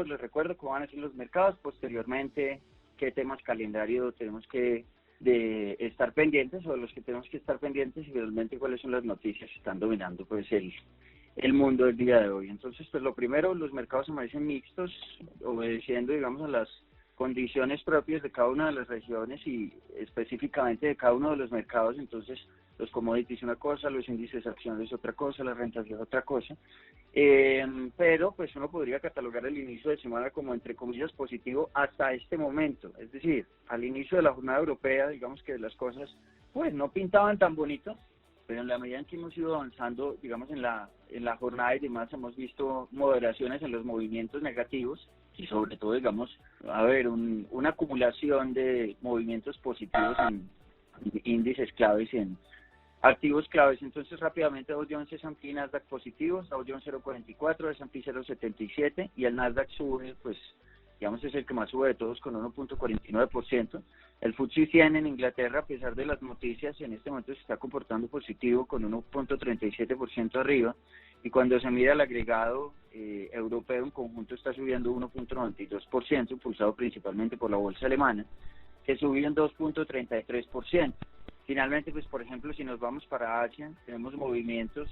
les recuerdo cómo van a ser los mercados, posteriormente qué temas calendario tenemos que estar pendientes, o de los que tenemos que estar pendientes, y finalmente cuáles son las noticias que están dominando pues el mundo del día de hoy. Entonces, pues lo primero, los mercados amanecen mixtos, obedeciendo, digamos, a las condiciones propias de cada una de las regiones y específicamente de cada uno de los mercados. Entonces, los commodities una cosa, los índices de acciones otra cosa, la renta fija otra cosa. Pero pues uno podría catalogar el inicio de semana como entre comillas positivo hasta este momento. Es decir, al inicio de la jornada europea, digamos que las cosas pues no pintaban tan bonito, pero en la medida en que hemos ido avanzando, digamos, en la jornada y demás, hemos visto moderaciones en los movimientos negativos y sobre todo, digamos, una acumulación de movimientos positivos en índices claves y en activos claves. Entonces, rápidamente, Dow Jones, S&P y Nasdaq positivos, Dow Jones 0.44, S&P 0.77 y el Nasdaq sube, pues, digamos, es el que más sube de todos con 1.49%. El FTSE 100 en Inglaterra, a pesar de las noticias, en este momento se está comportando positivo con 1.37% arriba, y cuando se mira el agregado europeo en conjunto está subiendo 1.92%, impulsado principalmente por la bolsa alemana, que subió en 2.33%. Finalmente, pues por ejemplo, si nos vamos para Asia, tenemos movimientos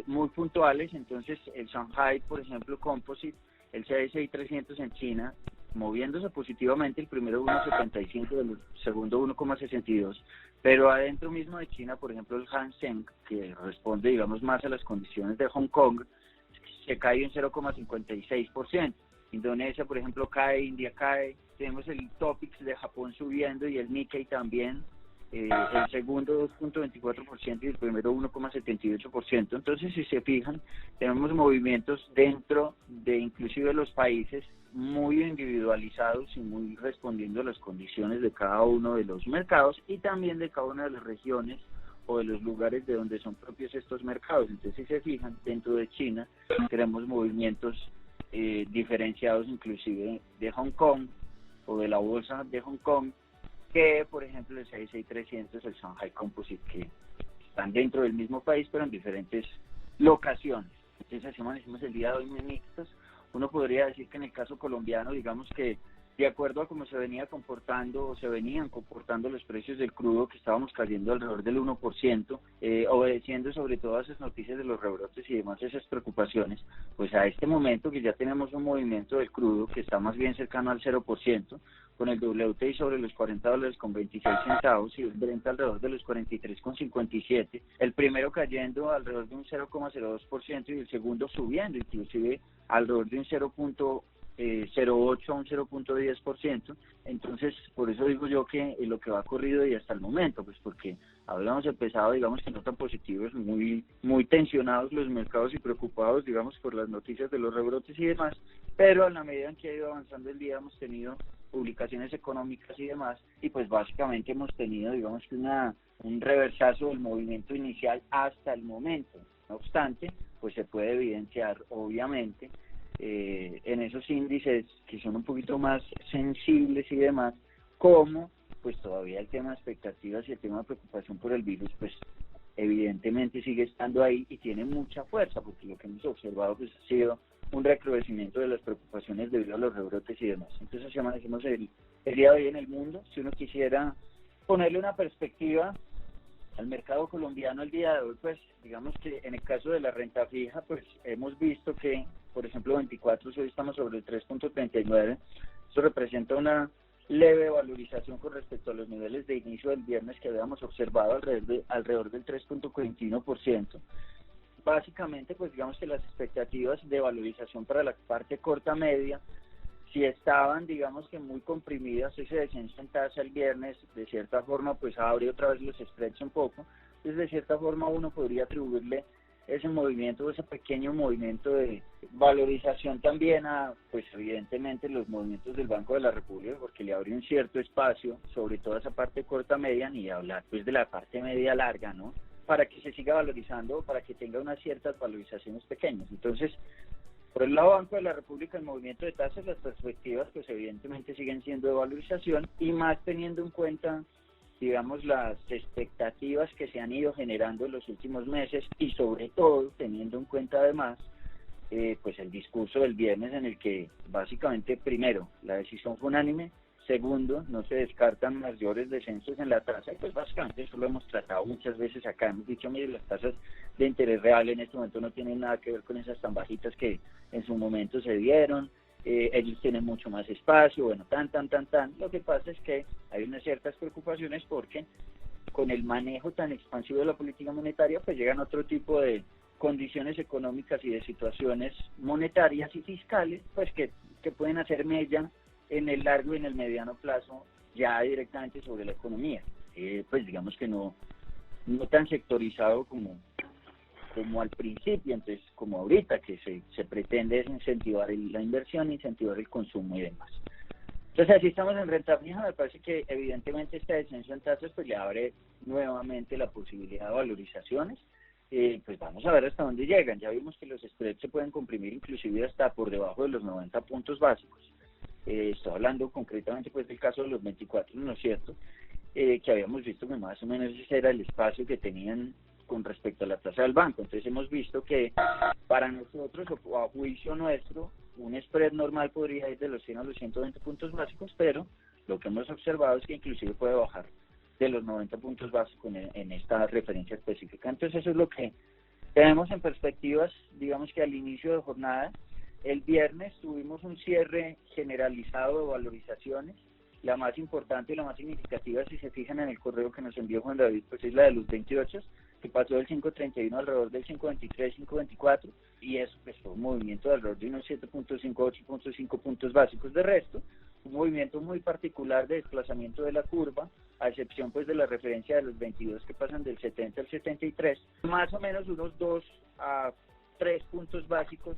muy puntuales. Entonces el Shanghai, por ejemplo, Composite, el CSI 300 en China, moviéndose positivamente, el primero 1.75, el segundo 1.62, pero adentro mismo de China, por ejemplo, el Hang Seng, que responde, digamos, más a las condiciones de Hong Kong, se cae en 0.56%. Indonesia, por ejemplo, cae, India cae, tenemos el Topix de Japón subiendo y el Nikkei también, el segundo 2.24% y el primero 1.78%. Entonces, si se fijan, tenemos movimientos dentro de inclusive los países muy individualizados y muy respondiendo a las condiciones de cada uno de los mercados y también de cada una de las regiones o de los lugares de donde son propios estos mercados. Entonces, si se fijan, dentro de China tenemos movimientos diferenciados inclusive de Hong Kong o de la bolsa de Hong Kong, que por ejemplo el CSI 300, el Shanghai Composite, que están dentro del mismo país pero en diferentes locaciones. Entonces así amanecimos el día de hoy muy mixtos. Uno podría decir que en el caso colombiano, digamos que de acuerdo a cómo se venía comportando o se venían comportando los precios del crudo, que estábamos cayendo alrededor del 1%, obedeciendo sobre todo a esas noticias de los rebrotes y demás, esas preocupaciones, pues a este momento que ya tenemos un movimiento del crudo que está más bien cercano al 0%, con el WTI sobre los $40 con 26 centavos y el Brent alrededor de los 43 con 57, el primero cayendo alrededor de un 0.02% y el segundo subiendo inclusive alrededor de un 0.08 a un 0.10%. Entonces, por eso digo yo que lo que va corrido y hasta el momento, pues porque habíamos empezado, digamos que no tan positivos, muy tensionados los mercados y preocupados, digamos, por las noticias de los rebrotes y demás, pero a la medida en que ha ido avanzando el día hemos tenido publicaciones económicas y demás, y pues básicamente hemos tenido, digamos que un reversazo del movimiento inicial hasta el momento. No obstante, pues se puede evidenciar, obviamente, en esos índices que son un poquito más sensibles y demás, como pues todavía el tema de expectativas y el tema de preocupación por el virus, pues evidentemente sigue estando ahí y tiene mucha fuerza, porque lo que hemos observado pues ha sido un recrudecimiento de las preocupaciones debido a los rebrotes y demás. Entonces así amanecimos el día de hoy en el mundo. Si uno quisiera ponerle una perspectiva al mercado colombiano el día de hoy, pues digamos que en el caso de la renta fija, pues hemos visto que, por ejemplo, 24, hoy estamos sobre el 3.39, eso representa una leve valorización con respecto a los niveles de inicio del viernes que habíamos observado alrededor del 3.41%. Básicamente, pues digamos que las expectativas de valorización para la parte corta media, si estaban, digamos que muy comprimidas, ese descenso en tasa el viernes, de cierta forma, pues abre otra vez los spreads un poco. Entonces, de cierta forma, uno podría atribuirle ese movimiento, ese pequeño movimiento de valorización también a, pues evidentemente, los movimientos del Banco de la República, porque le abre un cierto espacio, sobre toda esa parte corta media, ni hablar pues de la parte media larga, ¿no?, para que se siga valorizando, para que tenga unas ciertas valorizaciones pequeñas. Entonces, por el lado Banco de la República, el movimiento de tasas, las perspectivas pues evidentemente siguen siendo de valorización, y más teniendo en cuenta, digamos, las expectativas que se han ido generando en los últimos meses, y sobre todo teniendo en cuenta además pues el discurso del viernes en el que básicamente, primero, la decisión fue unánime, segundo, no se descartan mayores descensos en la tasa, y pues básicamente eso lo hemos tratado muchas veces acá, hemos dicho, mire, las tasas de interés real en este momento no tienen nada que ver con esas tan bajitas que en su momento se dieron, ellos tienen mucho más espacio, bueno, lo que pasa es que hay unas ciertas preocupaciones porque con el manejo tan expansivo de la política monetaria, pues llegan otro tipo de condiciones económicas y de situaciones monetarias y fiscales, pues que pueden hacer mella en el largo y en el mediano plazo ya directamente sobre la economía. Pues digamos que no tan sectorizado como al principio, entonces como ahorita que se pretende es incentivar la inversión, incentivar el consumo y demás. Entonces así estamos en renta fija, me parece que evidentemente esta descenso en tasas pues le abre nuevamente la posibilidad de valorizaciones, pues vamos a ver hasta dónde llegan. Ya vimos que los spreads se pueden comprimir inclusive hasta por debajo de los 90 puntos básicos. Estoy hablando concretamente pues del caso de los 24, ¿no es cierto? Que habíamos visto que más o menos ese era el espacio que tenían con respecto a la tasa del banco. Entonces hemos visto que para nosotros, o a juicio nuestro, un spread normal podría ir de los 100 a los 120 puntos básicos, pero lo que hemos observado es que inclusive puede bajar de los 90 puntos básicos en esta referencia específica. Entonces eso es lo que tenemos en perspectivas, digamos que al inicio de jornada. El viernes tuvimos un cierre generalizado de valorizaciones. La más importante y la más significativa, si se fijan en el correo que nos envió Juan David, pues es la de los 28, que pasó del 5.31 alrededor del 5.23, 5.24, y eso pues fue un movimiento de alrededor de unos 7.5, 8.5 puntos básicos. De resto, un movimiento muy particular de desplazamiento de la curva, a excepción pues de la referencia de los 22 que pasan del 70 al 73, más o menos unos 2 a 3 puntos básicos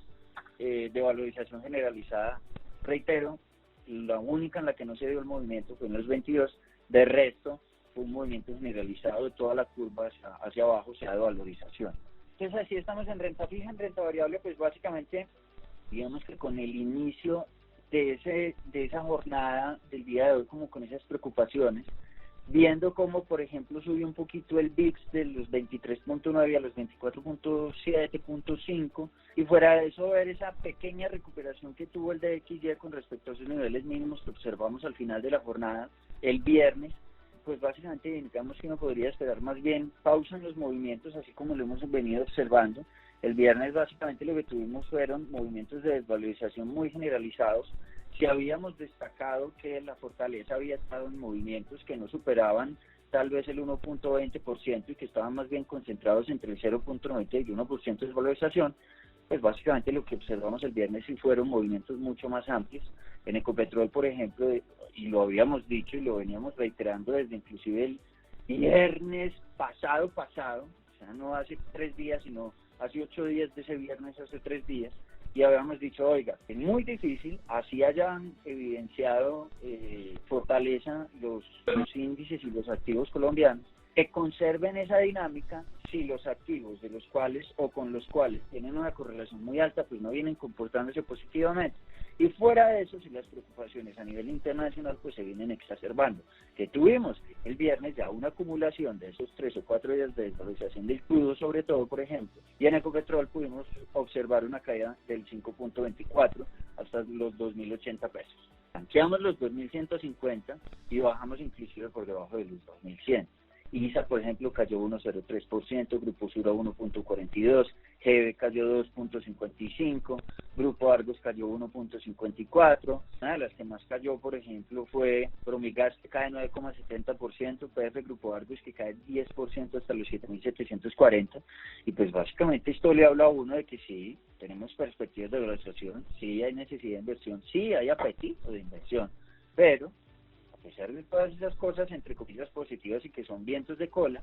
de valorización generalizada. Reitero, la única en la que no se dio el movimiento fue en los 22, de resto fue un movimiento generalizado de toda la curva hacia abajo, sea de valorización. Entonces así estamos en renta fija. En renta variable pues básicamente digamos que con el inicio de esa jornada del día de hoy, como con esas preocupaciones, viendo cómo por ejemplo subió un poquito el VIX de los 23.9 a los 24.7.5, y fuera de eso ver esa pequeña recuperación que tuvo el DXY con respecto a sus niveles mínimos que observamos al final de la jornada el viernes, pues básicamente indicamos que uno podría esperar más bien pausa en los movimientos, así como lo hemos venido observando. El viernes básicamente lo que tuvimos fueron movimientos de desvalorización muy generalizados. Si habíamos destacado que la fortaleza había estado en movimientos que no superaban tal vez el 1.20% y que estaban más bien concentrados entre el 0.90 y 1% de desvalorización, pues básicamente lo que observamos el viernes sí fueron movimientos mucho más amplios. En Ecopetrol, por ejemplo, y lo habíamos dicho y lo veníamos reiterando desde inclusive el viernes pasado, o sea, no hace 3 días, sino hace 8 días de ese viernes, hace 3 días, y habíamos dicho, oiga, es muy difícil, así hayan evidenciado fortaleza los índices y los activos colombianos, que conserven esa dinámica si los activos de los cuales o con los cuales tienen una correlación muy alta pues no vienen comportándose positivamente, y fuera de eso si las preocupaciones a nivel internacional pues se vienen exacerbando, que tuvimos el viernes ya una acumulación de esos 3 o 4 días de desvalorización del crudo sobre todo, por ejemplo, y en Ecopetrol pudimos observar una caída del 5.24 hasta los 2.080 pesos. Tanqueamos los 2.150 y bajamos inclusive por debajo de los 2.100. ISA, por ejemplo, cayó 1.03%, Grupo Sura 1.42%, GB cayó 2.55%, Grupo Argos cayó 1.54%. Una de las que más cayó, por ejemplo, fue Promigas, que cae 9.70%, PF Grupo Argos, que cae 10% hasta los 7.740. Y pues básicamente esto le habla a uno de que sí, tenemos perspectivas de valorización, sí hay necesidad de inversión, sí hay apetito de inversión, pero a pesar de todas esas cosas, entre comillas, positivas y que son vientos de cola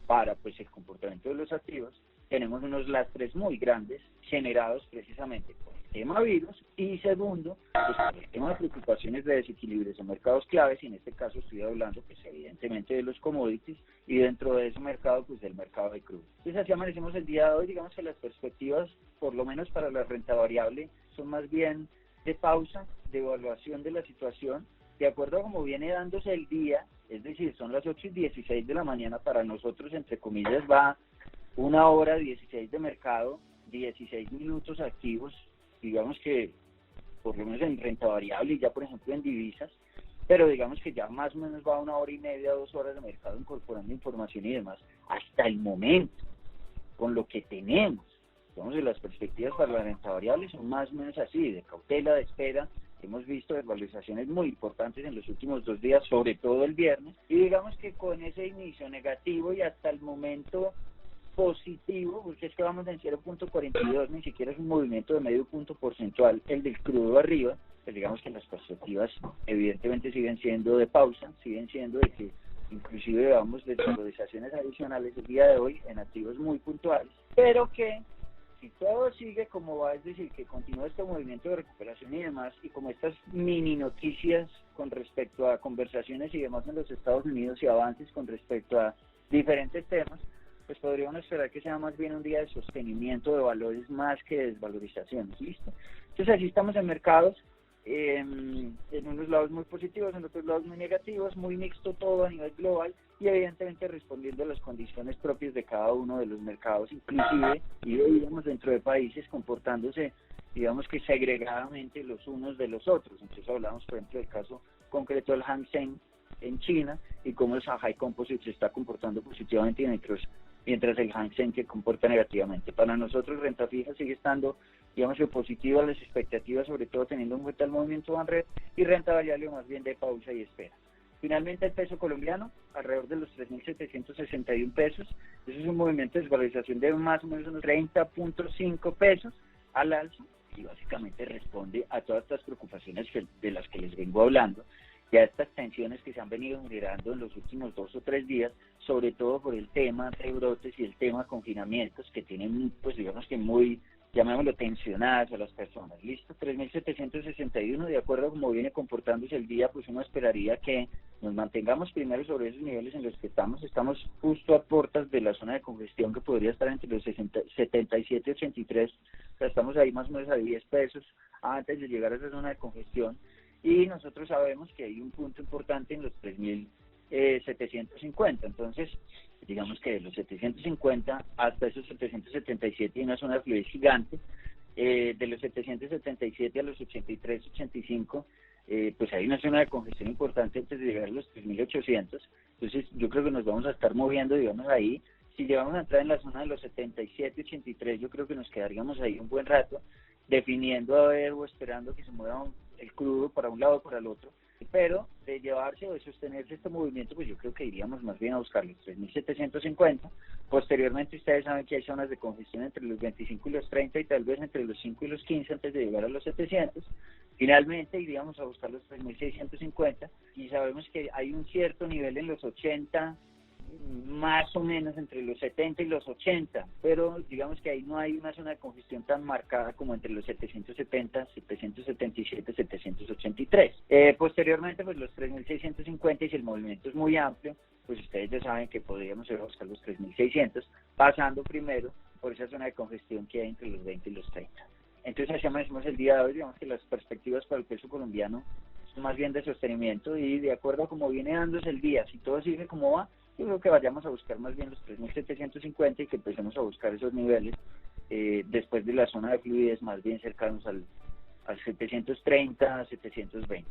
para pues el comportamiento de los activos, tenemos unos lastres muy grandes generados precisamente por el tema virus y segundo, pues por el tema de preocupaciones de desequilibrios en mercados claves, y en este caso estoy hablando pues evidentemente de los commodities y dentro de ese mercado pues del mercado de crudo. Entonces así amanecemos el día de hoy. Digamos que las perspectivas, por lo menos para la renta variable, son más bien de pausa, de evaluación de la situación, de acuerdo a cómo viene dándose el día, es decir, son las 8:16 de la mañana, para nosotros, entre comillas, va 1 hora 16 de mercado, 16 minutos activos, digamos que por lo menos en renta variable y ya por ejemplo en divisas, pero digamos que ya más o menos va 1 hora y media, 2 horas de mercado incorporando información y demás, hasta el momento, con lo que tenemos. Entonces las perspectivas para la renta variable son más o menos así, de cautela, de espera. Hemos visto desvalorizaciones muy importantes en los últimos 2 días, sobre todo el viernes, y digamos que con ese inicio negativo y hasta el momento positivo, porque es que vamos en 0.42, ni siquiera es un movimiento de medio punto porcentual, el del crudo arriba, pues digamos que las perspectivas evidentemente siguen siendo de pausa, siguen siendo de que inclusive vamos desvalorizaciones adicionales el día de hoy en activos muy puntuales, pero que si todo sigue como va, es decir, que continúa este movimiento de recuperación y demás, y como estas mini noticias con respecto a conversaciones y demás en los Estados Unidos y avances con respecto a diferentes temas, pues podríamos esperar que sea más bien un día de sostenimiento de valores más que de desvalorizaciones, ¿listo? Entonces así estamos en mercados, en unos lados muy positivos, en otros lados muy negativos, muy mixto todo a nivel global y evidentemente respondiendo a las condiciones propias de cada uno de los mercados, inclusive, y veíamos dentro de países comportándose, digamos que segregadamente los unos de los otros. Entonces hablamos, por ejemplo, del caso concreto del Hang Seng en China y cómo el Shanghai Composite se está comportando positivamente mientras el Hang Seng se comporta negativamente. Para nosotros renta fija sigue estando, digamos que positiva las expectativas, sobre todo teniendo en cuenta el movimiento Van Red, y renta variable más bien de pausa y espera. Finalmente el peso colombiano, alrededor de los 3.761 pesos, eso es un movimiento de desvalorización de más o menos unos 30.5 pesos al alza, y básicamente responde a todas estas preocupaciones de las que les vengo hablando, y a estas tensiones que se han venido generando en los últimos 2 o 3 días, sobre todo por el tema de brotes y el tema de confinamientos que tienen, pues digamos que muy, llamémoslo, tensionadas a las personas. Listo, 3.761, de acuerdo a cómo viene comportándose el día, pues uno esperaría que nos mantengamos primero sobre esos niveles en los que estamos justo a puertas de la zona de congestión que podría estar entre los 77 y 83, o sea, estamos ahí más o menos a 10 pesos antes de llegar a esa zona de congestión, y nosotros sabemos que hay un punto importante en los 3.750, entonces digamos que de los 750 hasta esos 777 hay una zona de fluidez gigante, de los 777 a los 83, 85, pues hay una zona de congestión importante antes de llegar a los 3.800, entonces yo creo que nos vamos a estar moviendo, digamos, ahí. Si llegamos a entrar en la zona de los 77, 83, yo creo que nos quedaríamos ahí un buen rato, definiendo a ver o esperando que se mueva el crudo para un lado o para el otro, pero de llevarse o de sostenerse este movimiento, pues yo creo que iríamos más bien a buscar los 3.750. Posteriormente ustedes saben que hay zonas de congestión entre los 25 y los 30 y tal vez entre los 5 y los 15 antes de llegar a los 700. Finalmente iríamos a buscar los 3.650 y sabemos que hay un cierto nivel en los 80, más o menos entre los 70 y los 80, pero digamos que ahí no hay una zona de congestión tan marcada como entre los 770, 777, 783. Posteriormente, pues los 3.650, y si el movimiento es muy amplio, pues ustedes ya saben que podríamos ir a buscar los 3.600, pasando primero por esa zona de congestión que hay entre los 20 y los 30. Entonces, así amanecemos el día de hoy. Digamos que las perspectivas para el peso colombiano son más bien de sostenimiento, y de acuerdo a cómo viene dándose el día, si todo sigue como va, yo creo que vayamos a buscar más bien los 3.750 y que empecemos a buscar esos niveles después de la zona de fluidez más bien cercanos al 730, 720.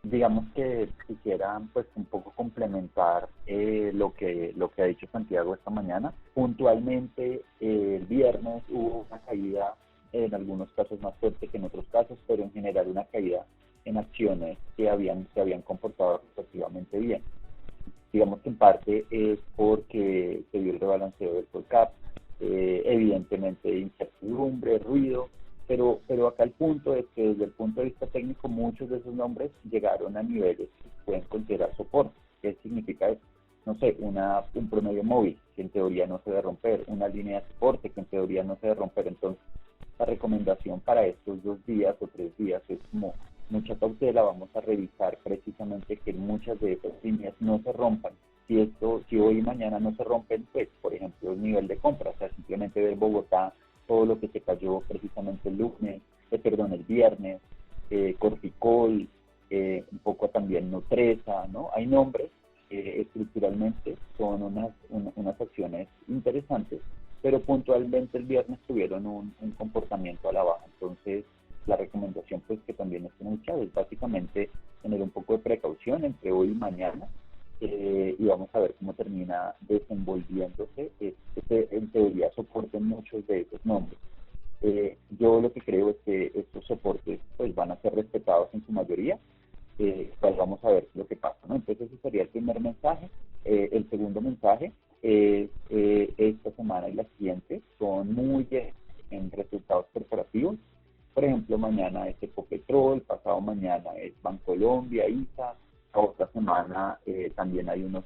Digamos que quisiera pues un poco complementar lo que ha dicho Santiago esta mañana. Puntualmente el viernes hubo una caída, en algunos casos más fuerte que en otros casos, pero en general una caída en acciones que se habían comportado respectivamente bien. Digamos que en parte es porque se dio el rebalanceo del Colcap, evidentemente incertidumbre, ruido, pero acá el punto es que desde el punto de vista técnico muchos de esos nombres llegaron a niveles que pueden considerar soporte. ¿Qué significa eso? No sé, un promedio móvil que en teoría no se debe romper, una línea de soporte que en teoría no se debe romper. Entonces la recomendación para estos 2 días o 3 días es como mucha cautela. Vamos a revisar precisamente que muchas de esas líneas no se rompan. Si hoy y mañana no se rompen, pues por ejemplo el nivel de compra, o sea, simplemente ver Bogotá, todo lo que se cayó precisamente el viernes, Corticol, un poco también Nutresa, ¿no? Hay nombres estructuralmente, son unas acciones interesantes pero puntualmente el viernes tuvieron un comportamiento a la baja. Entonces, la recomendación pues que también estén escuchado es básicamente tener un poco de precaución entre hoy y mañana, y vamos a ver cómo termina desenvolviéndose. En teoría soporten muchos de esos nombres. Yo lo que creo es que estos soportes pues van a ser respetados en su mayoría, pues vamos a ver lo que pasa, ¿no? Entonces ese sería el primer mensaje. El segundo mensaje es esta semana y la siguiente son muy en resultados corporativos. Por ejemplo, mañana es Ecopetrol, pasado mañana es Bancolombia, ISA, la otra semana también hay unos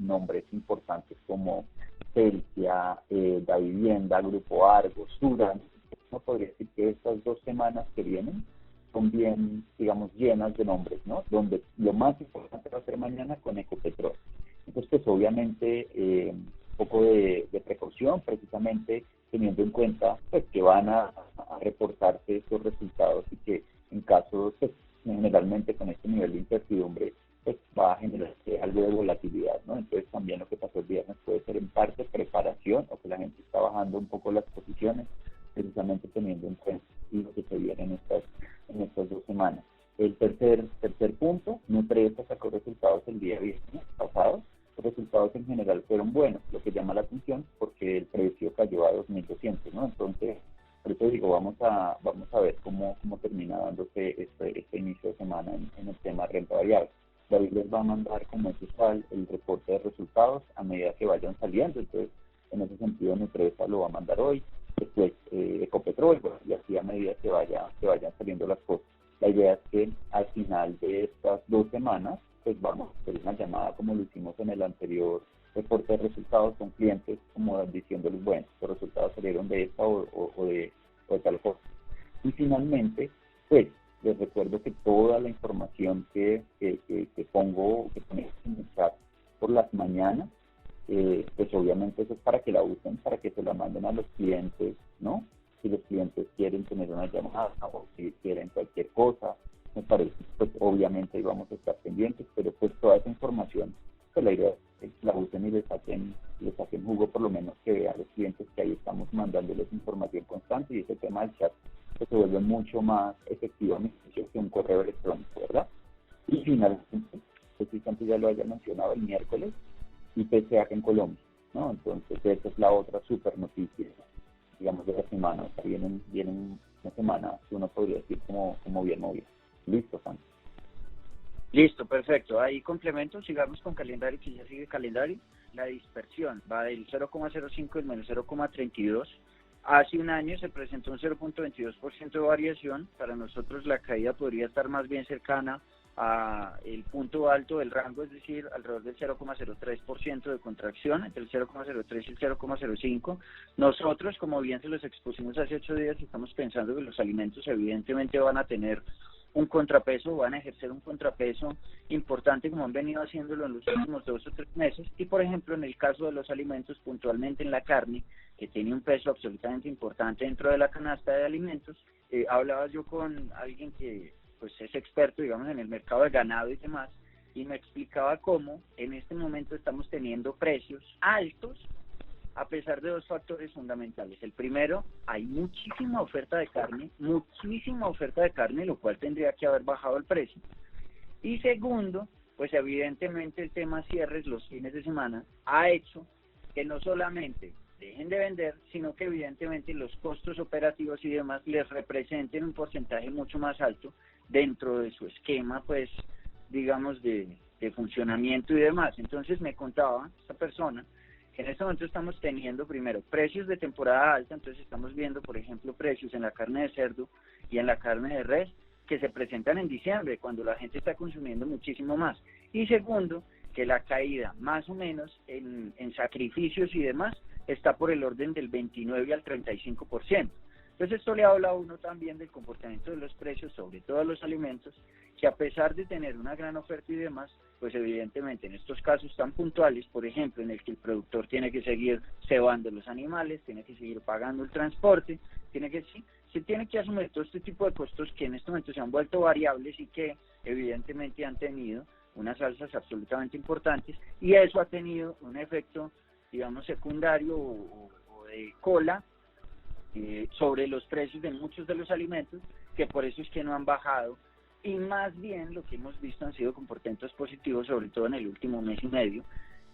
nombres importantes como Celsia, Da Vivienda, Grupo Argos, Sudan. No podría decir que estas 2 semanas que vienen son bien, digamos, llenas de nombres, ¿no? Donde lo más importante va a ser mañana con Ecopetrol. Entonces, pues obviamente un poco de precaución, precisamente teniendo en cuenta pues que van a reportarse estos resultados y que en caso, pues generalmente con este nivel de incertidumbre, pues va a generar algo de volatilidad, ¿no? Entonces también lo que pasó el viernes puede ser en parte preparación o que la gente está bajando un poco las posiciones, precisamente teniendo en cuenta lo que se viene en estas 2 semanas. El tercer punto, Nutresa sacó resultados el día viernes pasado. Los resultados en general fueron buenos, lo que llama la atención porque el precio cayó a 2.200, ¿no? Entonces, por eso digo, vamos a ver cómo termina dándose este inicio de semana en el tema de renta variable. David les va a mandar, como es usual, el reporte de resultados a medida que vayan saliendo. Entonces, en ese sentido, Nutresa lo va a mandar hoy, después Ecopetrol, bueno, y así a medida que vayan saliendo las cosas. La idea es que al final de estas 2 semanas, pues vamos a hacer una llamada como lo hicimos en el anterior reporte de resultados con clientes, como diciéndoles, bueno, los resultados salieron de esta o de tal cosa. Y finalmente, pues les recuerdo que toda la información que pongo en el chat por las mañanas, pues obviamente eso es para que la usen, para que se la manden a los clientes, ¿no? Si los clientes quieren tener una llamada o si quieren cualquier cosa, me parece, pues obviamente íbamos a estar pendientes, pero pues toda esa información, pues la idea es que la usen y le saquen jugo, por lo menos que vean los clientes que ahí estamos mandándoles información constante, y ese tema del chat pues, se vuelve mucho más efectivo que un correo electrónico, ¿verdad? Y finalmente, pues si antes ya lo haya mencionado el miércoles, IPCA en Colombia, ¿no? Entonces esa es la otra super noticia, digamos, de la semana. O sea, vienen una semana que uno podría decir como bien movida. Listo, Juan. Listo, perfecto. Ahí complemento, sigamos con calendario, que ya sigue calendario. La dispersión va del 0,05 al menos 0,32. Hace un año se presentó un 0,22% de variación. Para nosotros la caída podría estar más bien cercana a el punto alto del rango, es decir, alrededor del 0,03% de contracción, entre el 0,03 y el 0,05. Nosotros, como bien se los expusimos hace 8 días, estamos pensando que los alimentos evidentemente van a tener un contrapeso, van a ejercer un contrapeso importante como han venido haciéndolo en los últimos 2 o 3 meses, y por ejemplo en el caso de los alimentos, puntualmente en la carne, que tiene un peso absolutamente importante dentro de la canasta de alimentos. Hablaba yo con alguien que pues es experto, digamos, en el mercado de ganado y demás, y me explicaba cómo en este momento estamos teniendo precios altos a pesar de 2 factores fundamentales. El primero, hay muchísima oferta de carne, lo cual tendría que haber bajado el precio. Y segundo, pues evidentemente el tema cierres los fines de semana ha hecho que no solamente dejen de vender, sino que evidentemente los costos operativos y demás les representen un porcentaje mucho más alto dentro de su esquema, pues, digamos, de funcionamiento y demás. Entonces me contaba esta persona que en este momento estamos teniendo primero precios de temporada alta, entonces estamos viendo, por ejemplo, precios en la carne de cerdo y en la carne de res que se presentan en diciembre, cuando la gente está consumiendo muchísimo más. Y segundo, que la caída más o menos en sacrificios y demás está por el orden del 29 al 35%. Entonces esto le habla a uno también del comportamiento de los precios, sobre todo los alimentos, que a pesar de tener una gran oferta y demás, pues evidentemente en estos casos tan puntuales, por ejemplo, en el que el productor tiene que seguir cebando los animales, tiene que seguir pagando el transporte, se tiene que asumir todo este tipo de costos que en este momento se han vuelto variables y que evidentemente han tenido unas alzas absolutamente importantes, y eso ha tenido un efecto, digamos, secundario o de cola sobre los precios de muchos de los alimentos, que por eso es que no han bajado, y más bien lo que hemos visto han sido comportamientos positivos, sobre todo en el último mes y medio,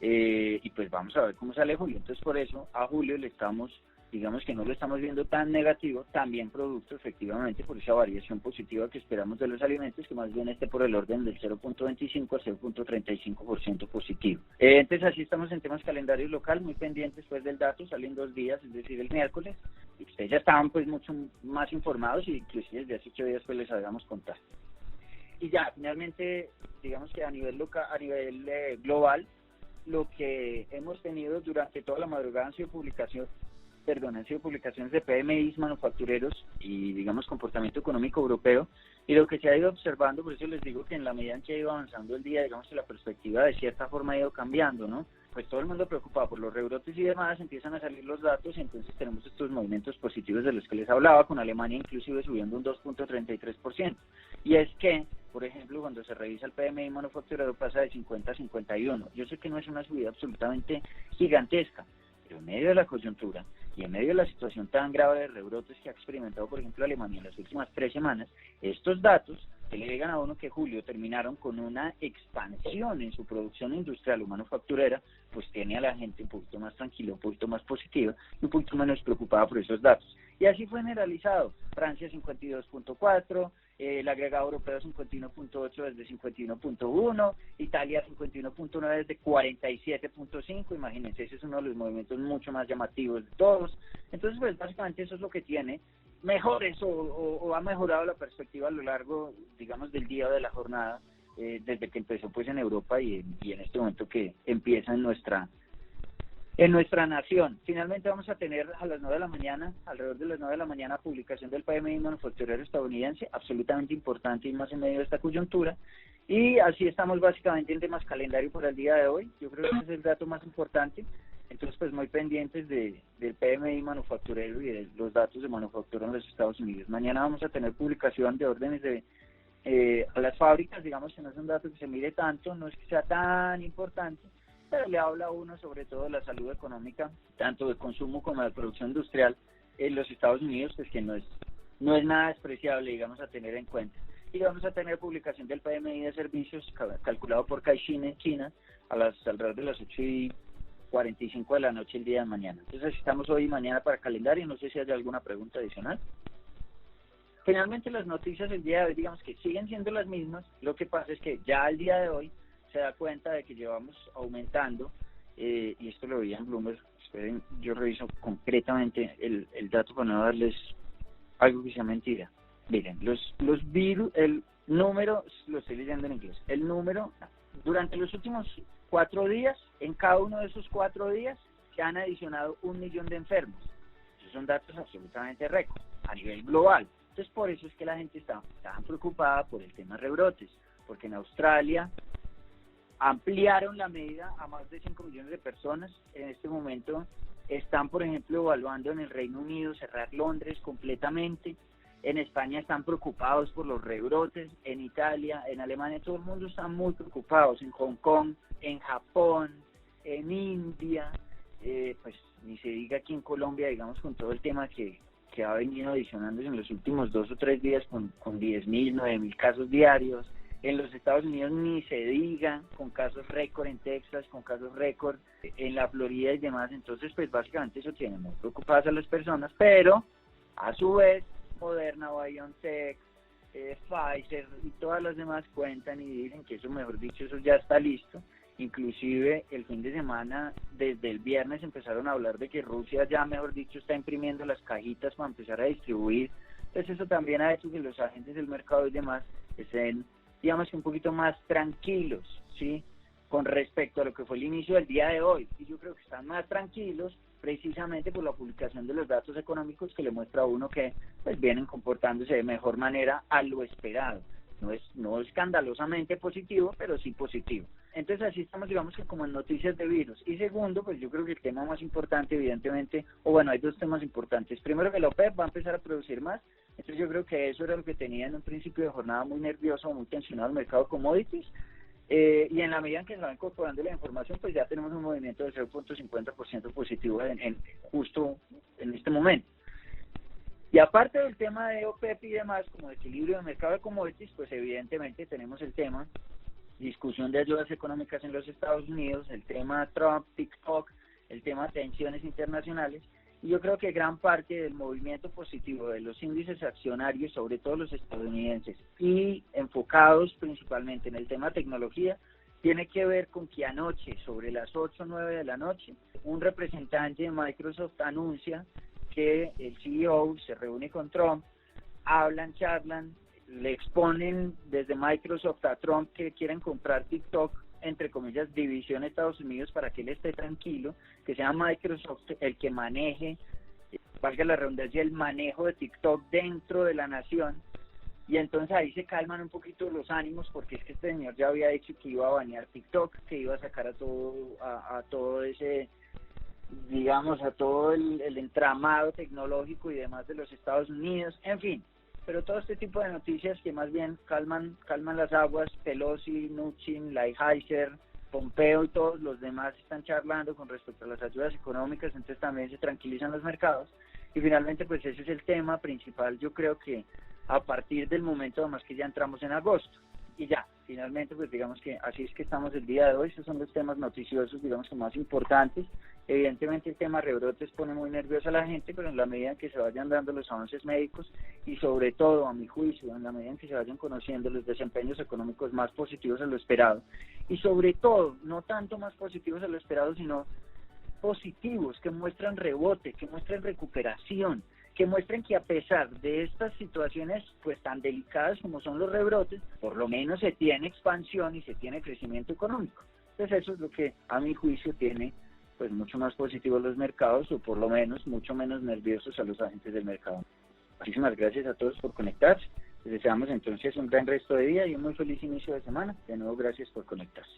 y pues vamos a ver cómo sale julio. Entonces por eso a julio le estamos, digamos que no lo estamos viendo tan negativo, también producto efectivamente por esa variación positiva que esperamos de los alimentos, que más bien esté por el orden del 0.25 al 0.35% positivo. Entonces así estamos en temas calendario local, muy pendientes pues del dato, salen 2 días, es decir, el miércoles, y ustedes ya estaban pues mucho más informados, y inclusive desde hace 8 días pues les habíamos contado. Y ya, finalmente, digamos que a nivel local, a nivel global, lo que hemos tenido durante toda la madrugada han sido publicaciones de PMIs manufactureros y, digamos, comportamiento económico europeo, y lo que se ha ido observando, por eso les digo que en la medida en que ha ido avanzando el día, digamos que la perspectiva de cierta forma ha ido cambiando, ¿no? Pues todo el mundo preocupado por los rebrotes y demás, empiezan a salir los datos, y entonces tenemos estos movimientos positivos de los que les hablaba, con Alemania inclusive subiendo un 2.33%. Y es que, por ejemplo, cuando se revisa el PMI manufacturero pasa de 50 a 51. Yo sé que no es una subida absolutamente gigantesca, pero en medio de la coyuntura y en medio de la situación tan grave de rebrotes que ha experimentado, por ejemplo, Alemania en las últimas 3 semanas, estos datos que le digan a uno que julio terminaron con una expansión en su producción industrial o manufacturera, pues tiene a la gente un poquito más tranquila, un poquito más positiva y un poquito menos preocupada por esos datos. Y así fue generalizado. Francia 52.4, el agregado europeo 51.8 desde 51.1, Italia 51.9 desde 47.5, imagínense, ese es uno de los movimientos mucho más llamativos de todos. Entonces, pues básicamente eso es lo que tiene mejores o ha mejorado la perspectiva a lo largo, digamos, del día o de la jornada, desde que empezó pues en Europa y en este momento que empieza en nuestra nación. Finalmente vamos a tener a las 9 de la mañana, alrededor de las 9 de la mañana, publicación del PMI manufacturero estadounidense, absolutamente importante y más en medio de esta coyuntura. Y así estamos básicamente en temas calendario por el día de hoy. Yo creo que ese es el dato más importante. Entonces, pues muy pendientes del PMI manufacturero y de los datos de manufactura en los Estados Unidos. Mañana vamos a tener publicación de órdenes a las fábricas, digamos que no es un dato que se mire tanto, no es que sea tan importante, pero le habla a uno sobre todo de la salud económica, tanto de consumo como de producción industrial en los Estados Unidos, pues que no es nada despreciable, digamos, a tener en cuenta. Y vamos a tener publicación del PMI de servicios calculado por Caixin en China alrededor de las 8:45 de la noche el día de mañana. Entonces estamos hoy y mañana para calendario, no sé si hay alguna pregunta adicional. Finalmente las noticias del día de hoy, digamos que siguen siendo las mismas, lo que pasa es que ya al día de hoy se da cuenta de que llevamos aumentando, y esto lo veía en Bloomberg, esperen, yo reviso concretamente el dato para no darles algo que sea mentira. Miren, los virus, el número, lo estoy leyendo en inglés, el número, durante los últimos 4 días, en cada uno de esos 4 días, se han adicionado 1 millón de enfermos. Esos son datos absolutamente récord, a nivel global. Entonces, por eso es que la gente está tan preocupada por el tema rebrotes, porque en Australia ampliaron la medida a más de 5 millones de personas. En este momento están, por ejemplo, evaluando en el Reino Unido cerrar Londres completamente. En España están preocupados por los rebrotes. En Italia, en Alemania, todo el mundo está muy preocupados. En Hong Kong, en Japón, en India, pues ni se diga aquí en Colombia, digamos, con todo el tema que ha venido adicionándose en los últimos 2 o 3 días con 10.000, 9.000 casos diarios. En los Estados Unidos ni se diga, con casos récord en Texas, con casos récord en la Florida y demás. Entonces, pues básicamente eso tiene muy preocupadas a las personas, pero a su vez Moderna, BioNTech, Pfizer y todas las demás cuentan y dicen que eso, mejor dicho, eso ya está listo. Inclusive el fin de semana, desde el viernes, empezaron a hablar de que Rusia ya, mejor dicho, está imprimiendo las cajitas para empezar a distribuir. Entonces eso también ha hecho que los agentes del mercado y demás estén, digamos, que un poquito más tranquilos, ¿sí?, con respecto a lo que fue el inicio del día de hoy. Y yo creo que están más tranquilos precisamente por la publicación de los datos económicos que le muestra a uno que pues vienen comportándose de mejor manera a lo esperado. No escandalosamente positivo, pero sí positivo. Entonces así estamos, digamos, que como en noticias de virus. Y segundo, pues yo creo que el tema más importante, evidentemente, o bueno, hay 2 temas importantes. Primero, que la OPEP va a empezar a producir más. Entonces yo creo que eso era lo que tenía en un principio de jornada muy nervioso, muy tensionado el mercado de commodities. y en la medida en que se va incorporando la información, pues ya tenemos un movimiento del 0.50% positivo justo en este momento. Y aparte del tema de OPEP y demás, como equilibrio de mercado de commodities, pues evidentemente tenemos el tema discusión de ayudas económicas en los Estados Unidos, el tema Trump, TikTok, el tema tensiones internacionales, y yo creo que gran parte del movimiento positivo de los índices accionarios, sobre todo los estadounidenses, y enfocados principalmente en el tema tecnología, tiene que ver con que anoche, sobre las 8 o 9 de la noche, un representante de Microsoft anuncia que el CEO se reúne con Trump, hablan, charlan, le exponen desde Microsoft a Trump que quieren comprar TikTok, entre comillas, división Estados Unidos, para que él esté tranquilo, que sea Microsoft el que maneje, valga la redundancia, el manejo de TikTok dentro de la nación. Y entonces ahí se calman un poquito los ánimos, porque es que este señor ya había dicho que iba a banear TikTok, que iba a sacar a todo ese, digamos, a todo el entramado tecnológico y demás de los Estados Unidos, en fin. Pero todo este tipo de noticias que más bien calman las aguas. Pelosi, Mnuchin, Lighthizer, Pompeo y todos los demás están charlando con respecto a las ayudas económicas, entonces también se tranquilizan los mercados. Y finalmente, pues ese es el tema principal, yo creo que a partir del momento, además que ya entramos en agosto. Y ya, finalmente, pues digamos que así es que estamos el día de hoy. Esos son los temas noticiosos, digamos que más importantes. Evidentemente el tema rebrotes pone muy nerviosa a la gente, pero en la medida en que se vayan dando los avances médicos y sobre todo, a mi juicio, en la medida en que se vayan conociendo los desempeños económicos más positivos a lo esperado, y sobre todo, no tanto más positivos a lo esperado, sino positivos, que muestran rebote, que muestran recuperación, que muestren que a pesar de estas situaciones pues tan delicadas como son los rebrotes, por lo menos se tiene expansión y se tiene crecimiento económico. Entonces eso es lo que a mi juicio tiene pues mucho más positivos los mercados, o por lo menos mucho menos nerviosos a los agentes del mercado. Muchísimas gracias a todos por conectarse. Les deseamos entonces un gran resto de día y un muy feliz inicio de semana. De nuevo, gracias por conectarse.